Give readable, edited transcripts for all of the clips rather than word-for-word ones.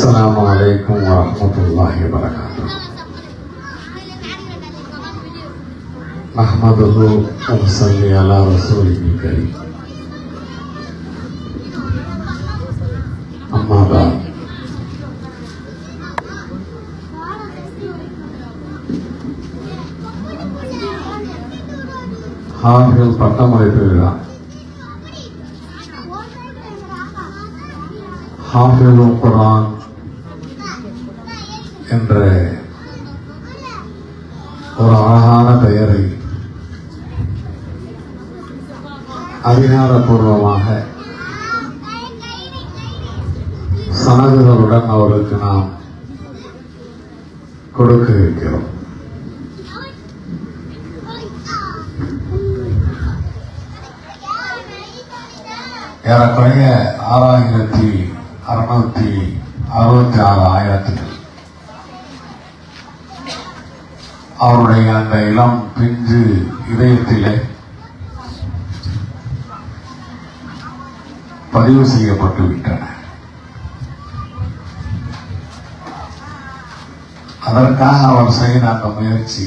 السلام عليكم ورحمة الله وبركاته. نحمده ونصلي على رسوله الكريم. أما بعد. ஹாஃபில் பட்டமளிப்பு விழா ஹாஃபில் குர்ஆன் என்ற ஒரு அழகான பெயரை அதிகாரப்பூர்வமாக சனதுகளுடன் அவருக்கு நாம் கொடுக்க இருக்கிறோம். ஏறக்குறைய 6666 ஆயிரத்துகள் அவருடைய அந்த இளம் பிஞ்சு இதயத்திலே பதிவு செய்யப்பட்டு விட்டன. அதற்காக அவர் செய்த அந்த முயற்சி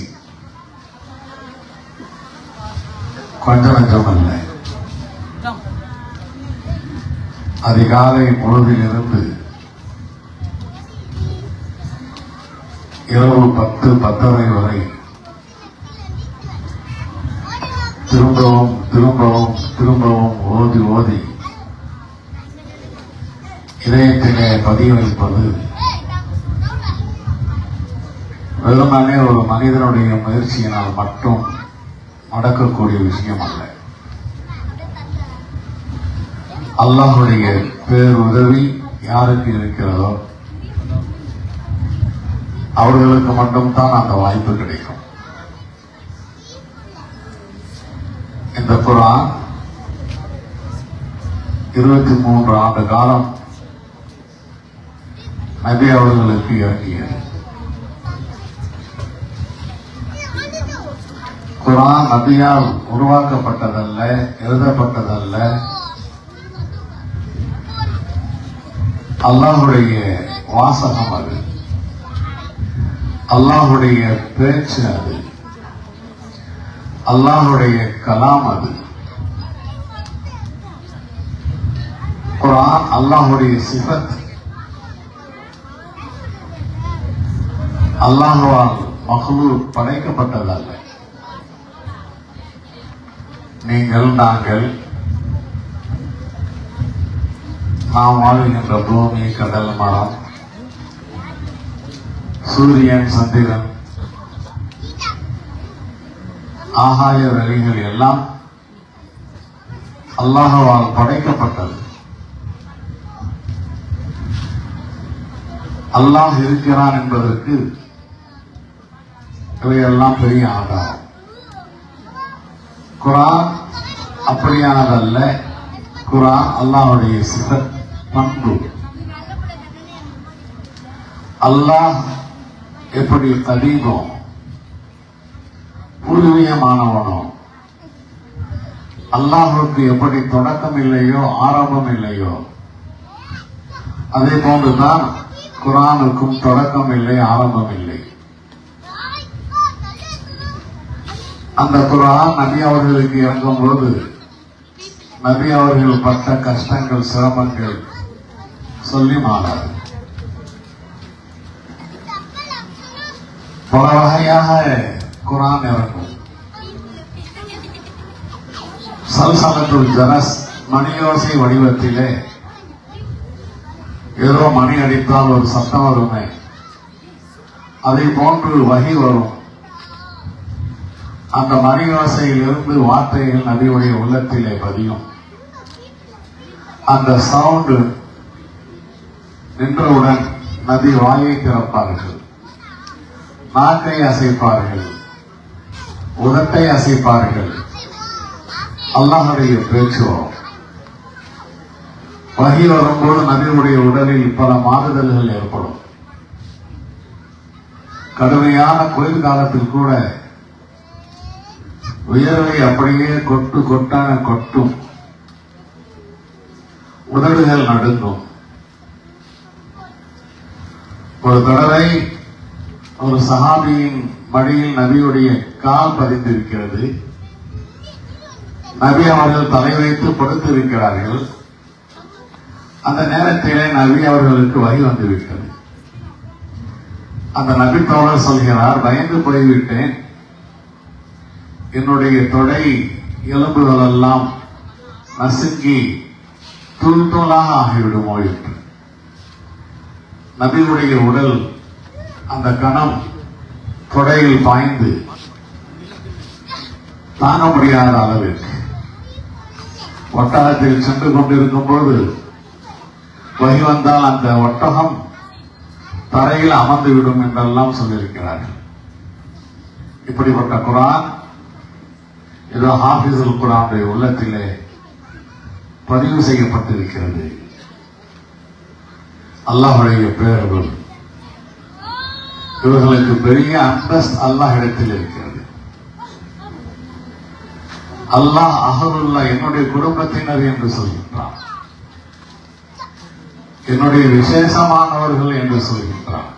கொஞ்சம் நஞ்சமல்ல. அதிகாலை பொழுதிலிருந்து இரவு 10:10:30 வரை திரும்பவும் திரும்பவும் திரும்பவும் ஓதி ஓதி இதயத்திலே பதிய வைப்பது வெறுமனே ஒரு மனிதனுடைய முயற்சியினால் மட்டும் நடக்கக்கூடிய விஷயம் அல்ல. அல்லாஹுடைய பேருதவி யாருக்கு இருக்கிறதோ அவர்களுக்கு மட்டும்தான் அந்த வாய்ப்பு கிடைக்கும். இந்த குர்ஆன் 23 ஆண்டு காலம் நபி அவர்களுக்கு இறங்கியது. குர்ஆன் நபியால் உருவாக்கப்பட்டதல்ல, எழுதப்பட்டதல்ல, அல்லாஹுடைய வாசகம் அது, அல்லாஹுடைய பேச்சு அது, அல்லாஹுடைய கலாம் அது. குர்ஆன் அல்லாஹுடைய சிஃபத், அல்லாஹுவால் மக்லூக் படைக்கப்பட்டதல்ல. நீங்கள் நாங்கள் நாம் வாழ்கின்ற பூமி, கடல், மரம், சூரியன், சந்திரன், ஆகாய வெளிகள் எல்லாம் அல்லாஹ்வால் படைக்கப்பட்டது. அல்லாஹ் இருக்கிறான் என்பதற்கு இவையெல்லாம் பெரிய ஆதாரம். குர்ஆன் அப்படியானதல்ல. குர்ஆன் அல்லாஹ்வுடைய சிஃபத், பண்பு. அல்லாஹ் எப்படி கதீமோ, பூர்வீகமானவனோ, அல்லாஹ்வுக்கு எப்படி தொடக்கம் இல்லையோ ஆரம்பம் இல்லையோ, அதே போன்றுதான் குர்ஆனுக்கும் தொடக்கம் இல்லை, ஆரம்பம் இல்லை. அந்த குர்ஆன் நபி அவர்களுக்கு இறங்கும் போது நபி அவர்கள் பட்ட கஷ்டங்கள், சிரமங்கள் சொல்லி மாறாது. பல வகையாக குர்ஆன் இறங்கும். சல்சலத்துல் ஜரஸ், மணியோசை வடிவத்திலே ஏதோ மணி அடித்தால் ஒரு சத்தம் வருமே, அதை போன்று வஹி வரும். அந்த மணியோசையிலிருந்து வார்த்தைகள் நபியுடைய உள்ளத்திலே பதியும். அந்த சவுண்டு நின்றவுடன் நபி வாயை திறப்பார்கள், நாக்கை அசைப்பார்கள், உதட்டை அசைப்பார்கள். அல்லாஹுடைய பேச்சு வரும். வஹி வரும்போது நபியுடைய உடலில் பல மாறுதல்கள் ஏற்படும். கடுமையான குளிர் காலத்தில் கூட உயர்வை அப்படியே கொட்டான கொட்டும். உதடுகள் நடுங்கும். ஒரு தடவை ஒரு சஹாபியின் மடியில் நபியுடைய கால் பதிந்திருக்கிறது. நபி அவர்கள் தலை வைத்து படுத்திருக்கிறார்கள். அந்த நேரத்திலே நபி அவர்களுக்கு வகி வந்துவிட்டது. அந்த நபி தோழர் சொல்கிறார், பயந்து போய்விட்டேன், என்னுடைய தொடை எலும்புகள் எல்லாம் நசுங்கி தூள் தூளாக ஆகிவிடுமோ என்று. நபியுடைய உடல் அந்த கணம் தொடையில் பாய்ந்து தாங்க முடியாத அளவிற்கு ஒட்டகத்தில் சென்று கொண்டிருக்கும் போது வகி வந்தால் அந்த ஒட்டகம் தரையில் அமர்ந்துவிடும் என்றெல்லாம் சொல்லியிருக்கிறார்கள். இப்படிப்பட்ட குர்ஆன் ஏதோ ஹாஃபிஸுல் குர்ஆனுடைய உள்ளத்திலே பதிவு செய்யப்பட்டிருக்கிறது. அல்லாஹ்வுடைய பெயர்கள் இவர்களுக்கு பெரிய அந்தஸ்து அல்லாஹ் இடத்தில் இருக்கிறது. அல்லாஹ் அஹதுல்லா என்னுடைய குடும்பத்தினர் என்று சொல்கின்றான், என்னுடைய விசேஷமானவர்கள் என்று சொல்கின்றான்.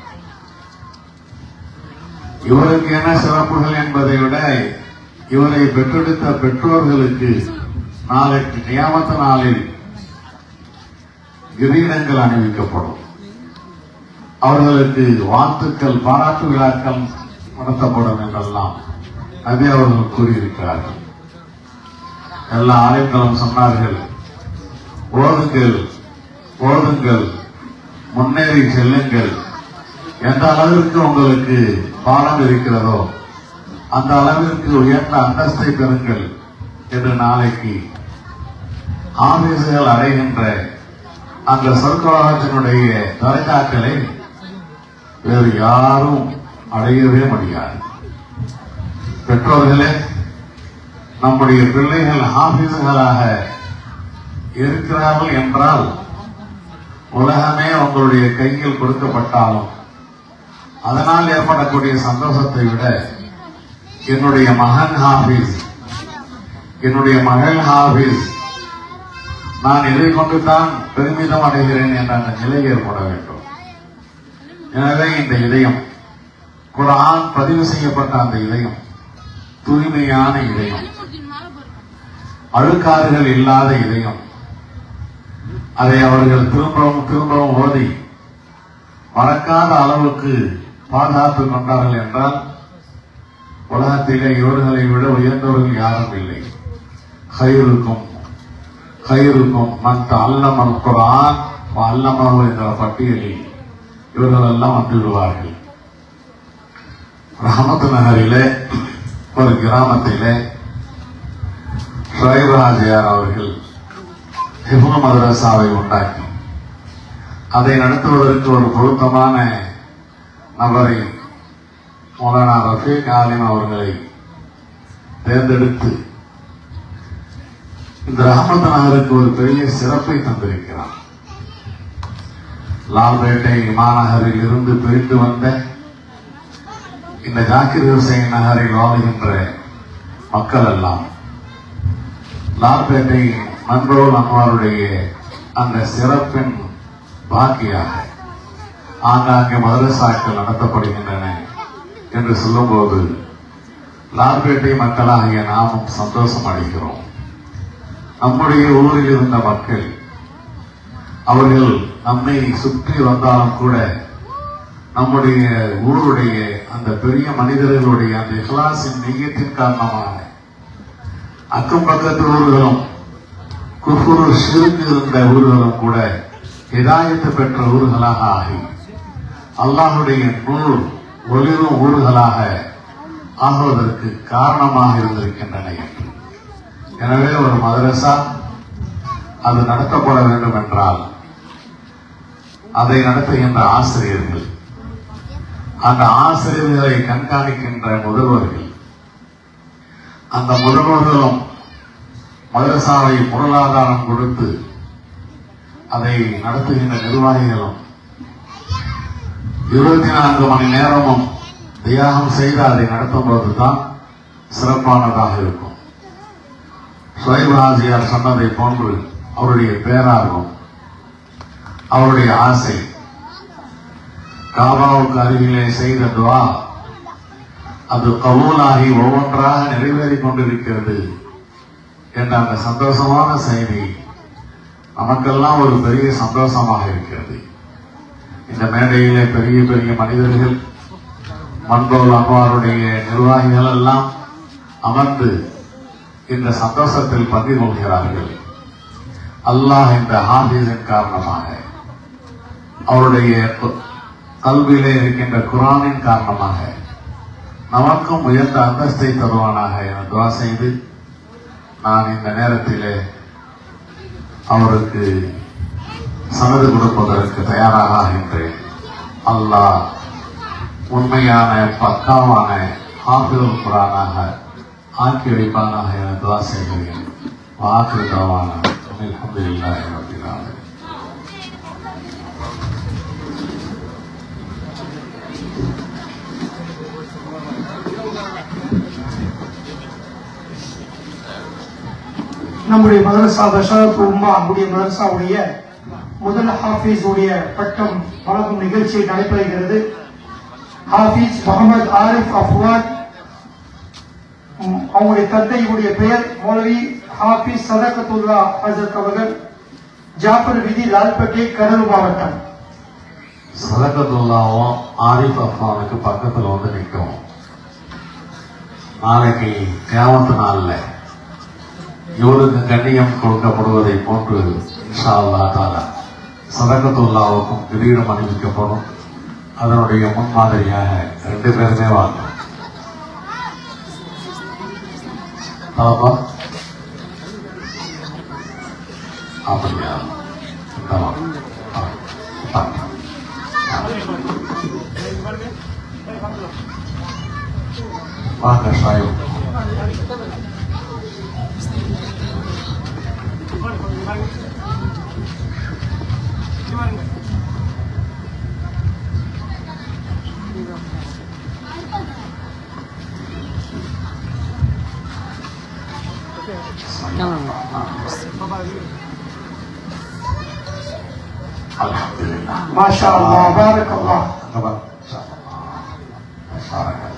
இவருக்கு என்ன சிறப்புகள் என்பதை விட இவரை பெற்றெடுத்த பெற்றோர்களுக்கு நாளைக்கு கியாமத் நாளில் கிரீடங்கள் அணிவிக்கப்படும். அவர்களுக்கு வாழ்த்துக்கள், பாராட்டு விழாக்கள் நடத்தப்படும் என்றெல்லாம் நபி அவர்கள் கூறியிருக்கிறார்கள். எல்லா ஆலயங்களும் சொன்னார்கள், ஓதுங்கள் ஓதுங்கள், முன்னேறி செல்லுங்கள், எந்த அளவிற்கு உங்களுக்கு பாடம் இருக்கிறதோ அந்த அளவிற்கு உயர்ந்த அந்தஸ்தை பெறுங்கள் என்று நாளைக்கு ஆபீசுகள் அடைகின்ற அந்த சொர்க்கவாகத்தினுடைய தரஜாக்களை வேறு யாரும் அடையவே முடியாது. பெற்றோர்களே, நம்முடைய பிள்ளைகள் ஹாஃபிஸ்களாக இருக்கிறார்கள் என்றால் உலகமே உங்களுடைய கையில் கொடுக்கப்பட்டாலும் அதனால் ஏற்படக்கூடிய சந்தோஷத்தை விட என்னுடைய மகன் ஹாஃபிஸ், என்னுடைய மகள் ஹாஃபிஸ், நான் இதை கொண்டுதான் பெருமிதம் அடைகிறேன் என்ற அந்த நிலை ஏற்பட வேண்டும். எனவே இந்த இதயம், குர்ஆன் பதிவு செய்யப்பட்ட அந்த இதயம் தூய்மையான இதயம், அழுக்காறுகள் இல்லாத இதயம். அதை அவர்கள் திரும்பவும் திரும்பவும் ஓதி மறக்காத அளவுக்கு பாதுகாத்துக் கொண்டார்கள் என்றால் உலகத்திலே இவர்களை விட உயர்ந்தவர்கள் யாரும் இல்லை. ஹைருக்கும் மன் தஅல்லமல் குர்ஆன் வ அல்லமஹு என்ற பட்டியலில் இவர்கள் எல்லாம் வந்து விடுவார்கள். ரஹமத் நகரிலே ஒரு கிராமத்திலே ஷுஐப் ஹாஜியார் அவர்கள் ஹிஃப்ழ் மதரசாவை உண்டாக்கி அதை நடத்துவதற்கு ஒரு பொருத்தமான நபரை மௌலானா ரஃபீக் ஆலிம் அவர்களை தேர்ந்தெடுத்து இந்த ரஹமத் நகருக்கு ஒரு பெரிய சிறப்பை தந்திருக்கிறார். லால்பேட்டை மாநகரில் இருந்து பிரிந்து வந்த இந்த ஜாக்கிர் ஹுசைன் நகரில் வாழ்கின்ற மக்கள் எல்லாம் லால்பேட்டை மன்ரோல் அன்வாருடைய அந்த சிறப்பின் பாக்கியாக ஆங்காங்கே மதரசாக்கள் நடத்தப்படுகின்றன என்று சொல்லும்போது லால்பேட்டை மக்களாகிய நாமும் சந்தோஷம் அடைகிறோம். நம்முடைய ஊரில் இருந்த மக்கள் அவர்கள் நம்மை சுற்றி வந்தாலும் கூட நம்முடைய ஊருடைய அந்த பெரிய மனிதர்களுடைய அந்த இஹ்லாஸின் நெய்யத்தின் காரணமாக அக்கம் பக்கத்து ஊர்களும் குஃபுரு ஷிர்க் இருந்த ஊர்களும் கூட ஹிதாயத்து பெற்ற ஊர்களாக ஆகி அல்லாஹுடைய நூல் ஒளிரும் ஊர்களாக ஆகுவதற்கு காரணமாக இருந்திருக்கின்றன. எனவே ஒரு மதரசா அது நடத்தப்பட வேண்டும் என்றால் அதை நடத்துகின்ற ஆசிரியர்கள், அந்த ஆசிரியர்களை கண்காணிக்கின்ற முதல்வர்கள், அந்த முதல்வர்களும் மதரசாவை பொருளாதாரம் கொடுத்து அதை நடத்துகின்ற நிர்வாகிகளும் 24 மணி நேரமும் தியாகம் செய்து அதை நடத்தும் போதுதான் சிறப்பானதாக இருக்கும். ஷுஐப் ஹாஜியார் சொன்னதை போன்று அவருடைய பேரார்வம், அவருடைய ஆசை, காபாவுக்கு அருகிலே செய்த துவா அது கபூலாகி ஒவ்வொன்றாக நிறைவேறிக் கொண்டிருக்கிறது என்ற அந்த சந்தோஷமான செய்தி நமக்கெல்லாம் ஒரு பெரிய சந்தோஷமாக இருக்கிறது. இந்த மேடையிலே பெரிய பெரிய மனிதர்கள், மன்போல் அன்வாருடைய நிர்வாகிகள் எல்லாம் அமர்ந்து இந்த சந்தோஷத்தில் பங்கு கொள்கிறார்கள். அல்லாஹ் இந்த ஹாஃபிஸின் காரணமாக, அவருடைய கல்வியிலே இருக்கின்ற குர்ஆனின் காரணமாக நமக்கும் உயர்ந்த அந்தஸ்தை தருவானாக என துஆ செய்து, நான் இந்த நேரத்திலே அவருக்கு சனது கொடுப்பதற்கு தயாராக ஆகின்றேன். அல்லாஹ் உண்மையான பக்காவான ஹாஃபிதுல் குர்ஆனாக ஆக்கி வைப்பானாக என துஆ செய்கிறேன். வாக்கிரு தஅவானா அல்ஹம்துலில்லாஹி ரப்பில் ஆலமீன். நம்முடைய மதரசா பஷரத் உம்மா நம்முடைய மதரசாவுடைய முதல் ஹாஃபிஸ் உடைய பட்டம் வழங்கும் நிகழ்ச்சியை நடைபெறுகிறது. ஹாஃபிஸ் முகமது ஆரிஃப் அஃப்வான், அவங்களுடைய தந்தையுடைய பெயர் மௌலவி ஹாஃபிஸ் சதகத்துல்லா ஹஜரத் அவர்கள், ஜாஃபர் விதி, லால்பேட்டை, கடலூர் மாவட்டம். சதகத்துல்லாவும் ஆரிஃப் அஃப்வானுக்கு பக்கத்தில் வந்து நிற்கும். நாளைக்கு கியாமத்து நாள்ல இவருக்கு கண்ணியம் கொடுக்கப்படுவதை போன்று இன்ஷா அல்லாஹ் தஆலா சதகத்துல்லாவுக்கும் கிரீடம் அணிவிக்கப்படும். அதனுடைய முன்மாதிரியாக 2 பேருமே வாங்க. அப்படியா? வாங்க சாயம். Alhamdulillah. Masya Allah, barakallah. Masya Allah.